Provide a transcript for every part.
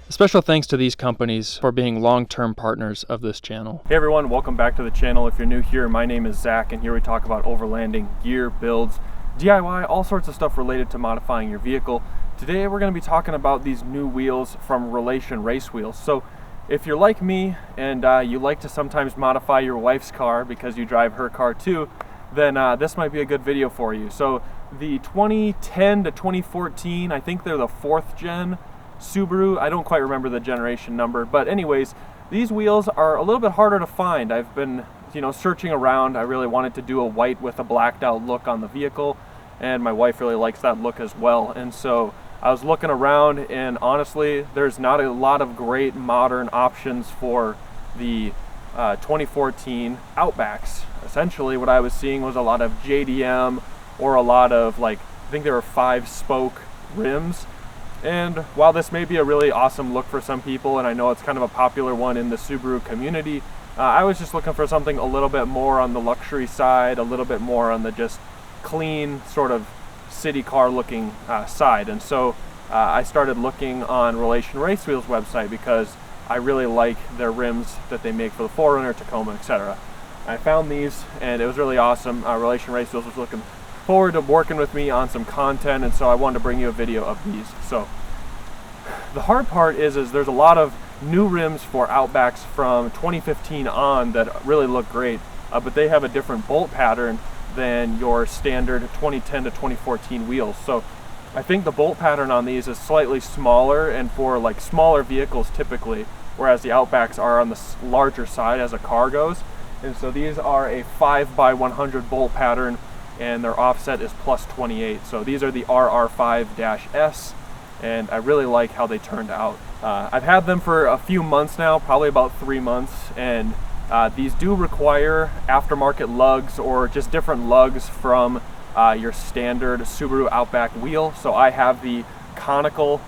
A special thanks to these companies for being long-term partners of this channel. Hey everyone, welcome back to the channel. If you're new here, my name is Zach, and here we talk about overlanding, gear, builds, DIY, all sorts of stuff related to modifying your vehicle. Today we're going to be talking about these new wheels from Relation Race Wheels. So if you're like me and you like to sometimes modify your wife's car because you drive her car too, then this might be a good video for you. So the 2010 to 2014, I think they're the 4th gen Subaru. I don't quite remember the generation number, but anyways, these wheels are a little bit harder to find. I've been, searching around. I really wanted to do a white with a blacked out look on the vehicle, and my wife really likes that look as well. And so I was looking around, and honestly, there's not a lot of great modern options for the 2014 Outbacks. Essentially, what I was seeing was a lot of JDM or a lot of, I think there were 5-spoke rims. And while this may be a really awesome look for some people, and I know it's kind of a popular one in the Subaru community, I was just looking for something a little bit more on the luxury side, a little bit more on the just clean sort of city car looking side. And so I started looking on Relation Race Wheels website because I really like their rims that they make for the 4Runner, Tacoma, etc. I found these and it was really awesome. Relation Race Wheels was looking forward to working with me on some content, and so I wanted to bring you a video of these. So the hard part is there's a lot of new rims for Outbacks from 2015 on that really look great, but they have a different bolt pattern than your standard 2010 to 2014 wheels. So I think the bolt pattern on these is slightly smaller and for smaller vehicles typically, whereas the Outbacks are on the larger side as a car goes. And so these are a 5x100 bolt pattern, and their offset is plus 28. So these are the RR5-S, and I really like how they turned out. I've had them for a few months now, probably about 3 months, and these do require aftermarket lugs or just different lugs from your standard Subaru Outback wheel. So I have the conical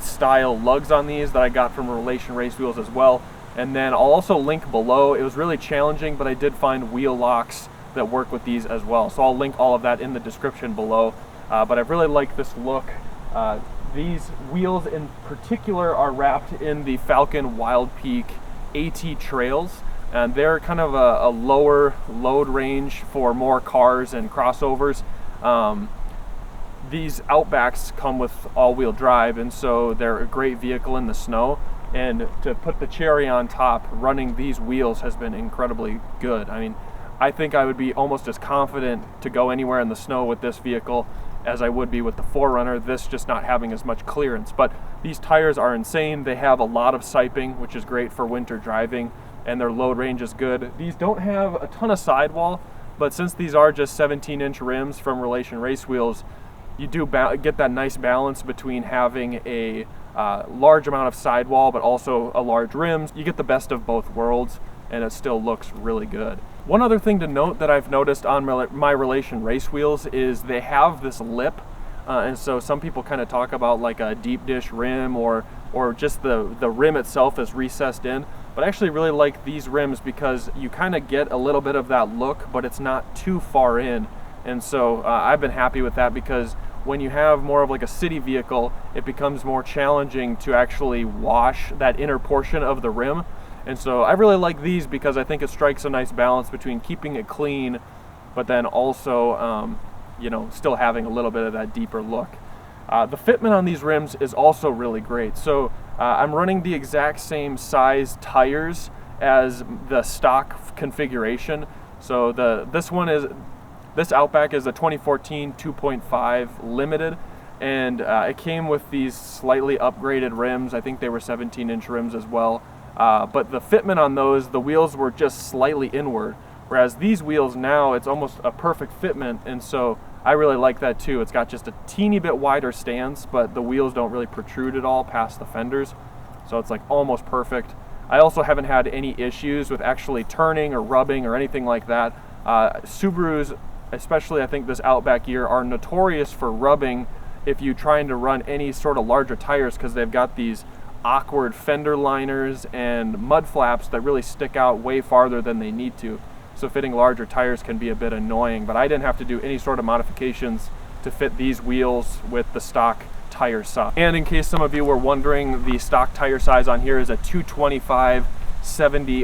style lugs on these that I got from Relation Race Wheels as well. And then I'll also link below. It was really challenging, but I did find wheel locks that work with these as well. So I'll link all of that in the description below. But I really like this look. These wheels in particular are wrapped in the Falcon Wild Peak AT trails, and they're kind of a lower load range for more cars and crossovers. These Outbacks come with all-wheel drive, and so they're a great vehicle in the snow. And to put the cherry on top, running these wheels has been incredibly good. I mean, I think I would be almost as confident to go anywhere in the snow with this vehicle as I would be with the 4Runner, this just not having as much clearance. But these tires are insane. They have a lot of siping, which is great for winter driving, and their load range is good. These don't have a ton of sidewall, but since these are just 17-inch rims from Relation Race Wheels, you do get that nice balance between having a large amount of sidewall but also a large rims. You get the best of both worlds, and it still looks really good. One other thing to note that I've noticed on my Relation Race Wheels is they have this lip, and so some people kind of talk about like a deep dish rim or just the rim itself is recessed in. But I actually really like these rims because you kind of get a little bit of that look, but it's not too far in. And so I've been happy with that, because when you have more of a city vehicle, it becomes more challenging to actually wash that inner portion of the rim. And so I really like these because I think it strikes a nice balance between keeping it clean, but then also, still having a little bit of that deeper look. The fitment on these rims is also really great. So I'm running the exact same size tires as the stock configuration. So this Outback is a 2014 2.5 Limited, and it came with these slightly upgraded rims. I think they were 17-inch rims as well. But the fitment on those, the wheels were just slightly inward, whereas these wheels now, it's almost a perfect fitment, and so I really like that too. It's got just a teeny bit wider stance, but the wheels don't really protrude at all past the fenders, so it's almost perfect. I also haven't had any issues with actually turning or rubbing or anything like that. Subarus, especially I think this Outback year, are notorious for rubbing if you're trying to run any sort of larger tires, because they've got these awkward fender liners and mud flaps that really stick out way farther than they need to. So fitting larger tires can be a bit annoying, but I didn't have to do any sort of modifications to fit these wheels with the stock tire size. And in case some of you were wondering, the stock tire size on here is a 225/70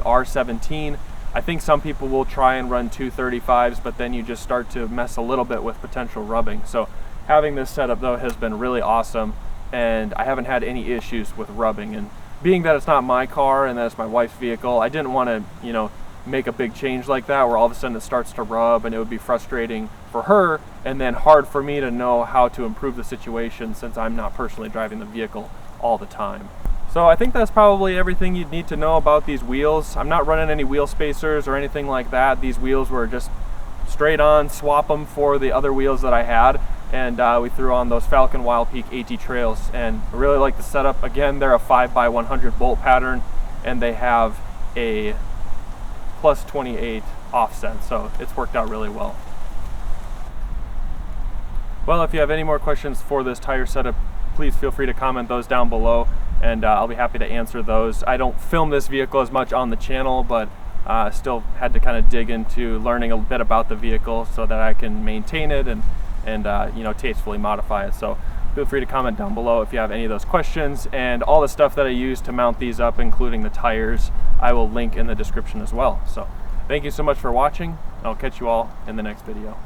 R17. I think some people will try and run 235s, but then you just start to mess a little bit with potential rubbing. So having this setup though has been really awesome, and I haven't had any issues with rubbing. And being that it's not my car and that it's my wife's vehicle, I didn't want to, you know, make a big change like that where all of a sudden it starts to rub, and it would be frustrating for her and then hard for me to know how to improve the situation since I'm not personally driving the vehicle all the time. So I think that's probably everything you'd need to know about these wheels. I'm not running any wheel spacers or anything like that. These wheels were just straight on, swap them for the other wheels that I had, and we threw on those Falcon Wild Peak AT Trails, and I really like the setup. Again, they're a 5x100 bolt pattern, and they have a +28 offset, so it's worked out really well. Well, if you have any more questions for this tire setup, please feel free to comment those down below, and I'll be happy to answer those. I don't film this vehicle as much on the channel, but still had to kind of dig into learning a bit about the vehicle so that I can maintain it and you know, tastefully modify it. So feel free to comment down below if you have any of those questions, and all the stuff that I use to mount these up, including the tires, I will link in the description as well. So thank you so much for watching. I'll catch you all in the next video.